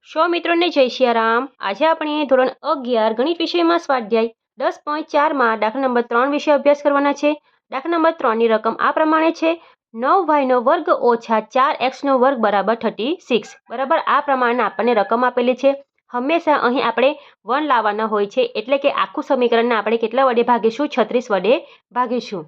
Show મિત્રોને જય સિયારામ। આજે આપણે ધોરણ 11 ગણિત વિષયમાં સ્વાધ્યાય 10.4માં દાખલા નંબર 3 વિશે અભ્યાસ કરવાના છે। દાખલા નંબર 3ની રકમ આ પ્રમાણે છે, 9y નો વર્ગ ઓછા 4x નો વર્ગ બરાબર 36 બરાબર। આ પ્રમાણે આપણને રકમ આપેલી છે। હંમેશા અહીં આપણે 1 લાવવાના હોય છે, એટલે કે આખું સમીકરણને આપણે કેટલા વડે ભાગીશું? 36 વડે ભાગીશું।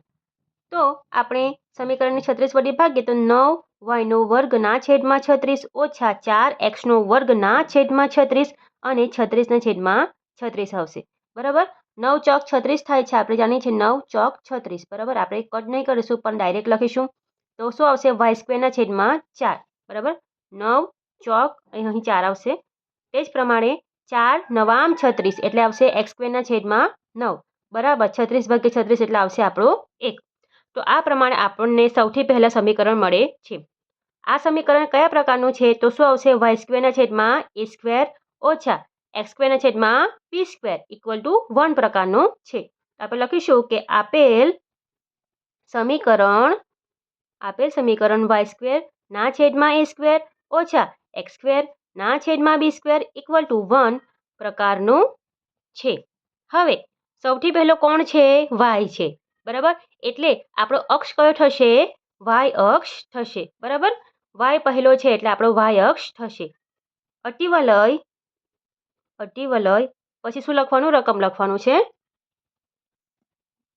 તો આપણે સમીકરણને 36 વડે ભાગીએ તો 9y નો વર્ગના છેદમાં 36 ઓછા 4x નો વર્ગના છેદમાં 36 અને 36 ના છેદમાં 36 આવશે બરાબર। 9 ચોક 36 થાય છે, આપણે જાણીએ છીએ 9 ચોક 36 બરાબર। આપણે કટ નહીં કરીશું પણ ડાયરેક્ટ લખીશું તો શું આવશે? y² ના છેદમાં 4 બરાબર। 9 ચોક અહીં 4 આવશે। તે જ પ્રમાણે 4 નવામ 36 એટલે આવશે x² ના છેદમાં 9 બરાબર। 36 ભાગ્યા 36 એટલે આવશે આપણો 1। તો આ પ્રમાણે આપણને સૌથી પહેલા સમીકરણ મળે છે। આ સમીકરણ કયા પ્રકારનું છે? તો શું આવશે? y² ના છેદમાં a² ઓછા x² ના છેદમાં b² = 1 પ્રકારનું છે। આપણે લખીશું કે આપેલ સમીકરણ y² ના છેદમાં a² ઓછા x² ના છેદમાં b² = 1 પ્રકારનું છે। હવે સૌથી પહેલો કોણ છે? y છે બરાબર। એટલે આપણો અક્ષ કયો થશે? y અક્ષ થશે બરાબર। y પહેલો છે એટલે આપણો y અક્ષ થશે। અતિવલય પછી શું લખવાનું? રકમ લખવાનું છે।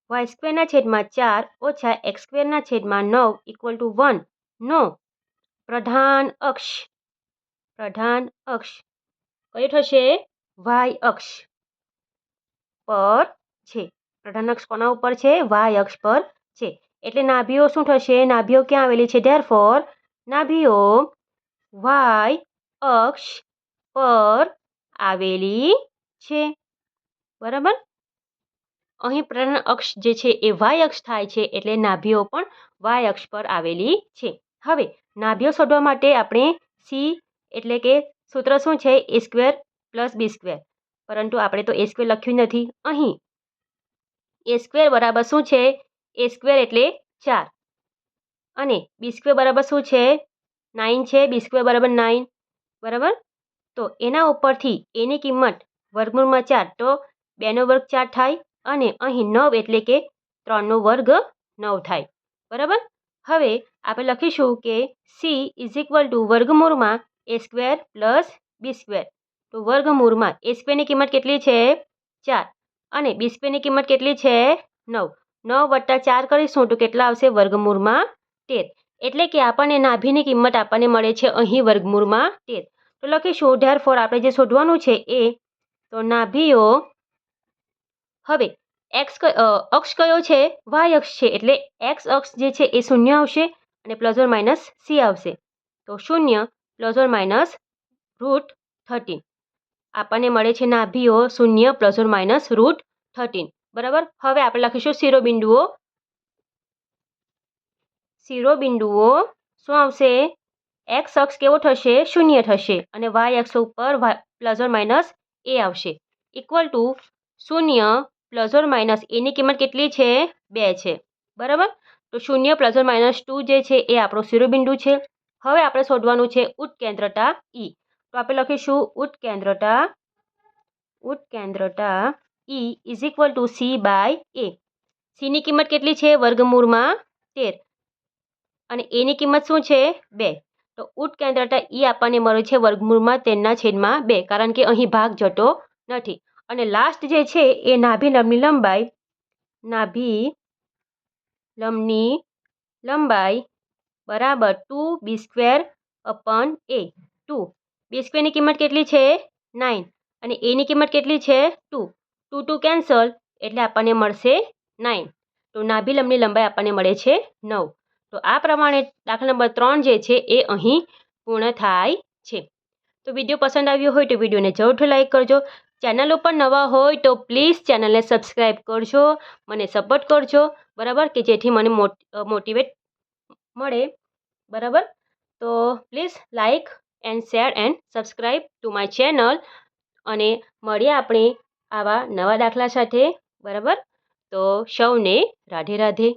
y² ના છેદમાં 4 ઓછા x² ના છેદમાં 9 = 1 નો પ્રધાન અક્ષ કયો થશે? y અક્ષ પર છે। પ્રધાન અક્ષ કોના ઉપર છે? y અક્ષ પર છે। એટલે નાભીઓ શું થશે? નાભીઓ ક્યાં આવેલી છે? ધેરફોર નાભીઓ y અક્ષ પર આવેલી છે બરાબર। અહીં પ્રધાન અક્ષ જે છે એ y અક્ષ થાય છે, એટલે નાભીઓ પણ y અક્ષ પર આવેલી છે। હવે નાભીઓ શોધવા માટે આપણે c એટલે કે સૂત્ર શું છે? a² + b², પરંતુ આપણે તો a² લખ્યું નથી। અહીં a² બરાબર શું છે? a² એટલે 4 અને b² બરાબર શું છે? 9 છે। b² બરાબર 9 બરાબર। તો એના ઉપરથી a ની કિંમત વર્ગમૂળમાં 4 તો 2 નો વર્ગ 4 થાય અને અહીં 9 એટલે કે 3 નો વર્ગ 9 થાય બરાબર। હવે આપણે લખીશું કે c = વર્ગમૂળમાં a² + b²। તો વર્ગમૂળમાં a² ની કિંમત કેટલી છે? 4 અને b² ની કિંમત કેટલી છે? 9 9 + 4 કરીશું તો કેટલા આવશે? વર્ગમૂળમાં 13। એટલે કે આપણને નાભીની કિંમત આપણને મળે છે અહીં વર્ગમૂળમાં 13। તો લખીશું ધેરફોર આપણે જે શોધવાનું છે એ તો નાભીઓ, હવે અક્ષ કયો છે? y અક્ષ છે, એટલે x અક્ષ જે છે એ 0 આવશે અને ± c આવશે। તો 0 ± √13 આપણને મળે છે નાભીઓ 0 ± √13 બરાબર। હવે આપણે લખીશું શિરોબિંદુઓ શું આવશે? x અક્ષ કેવો થશે? 0 થશે અને y અક્ષ ઉપર ± a આવશે = 0 ± a ની કિંમત કેટલી છે? 2 છે બરાબર। તો 0 ± 2 જે છે એ આપણો શિરોબિંદુ છે। હવે આપણે શોધવાનું છે ઉત્કેન્દ્રતા E। તો આપણે લખીશું ઉત્કેન્દ્રતા E = c/a। c ની કિંમત કેટલી છે? વર્ગમૂળમાં 13 અને a ની કિંમત શું છે? 2। તો ઉત્કેન્દ્રતા E આપણને મળે છે વર્ગમૂળમાં 13/2, કારણ કે અહીં ભાગ જતો નથી। અને લાસ્ટ જે છે એ નાભી લંબની બરાબર 2b²/a। 2 b² ની કિંમત કેટલી છે? 9 અને a ની કિંમત કેટલી છે? 2 2 કેન્સલ એટલે આપણને મળશે 9। તો નાભી લંબની લંબાઈ આપણને મળે છે 9। તો આ પ્રમાણે દાખલા નંબર 3 જે છે એ અહીં પૂર્ણ થાય છે। તો વિડીયો પસંદ આવ્યો હોય તો વિડીયોને જરૂરથી લાઈક કરજો। ચેનલ ઉપર નવા હોય તો પ્લીઝ ચેનલને સબસ્ક્રાઈબ કરજો, મને સપોર્ટ કરજો બરાબર, કે જેથી મને મોટિવેટ મળે બરાબર। તો please like and share and subscribe to my channel અને મળીએ આપણે આવા નવા દાખલા સાથે બરાબર। તો સૌને રાધે રાધે।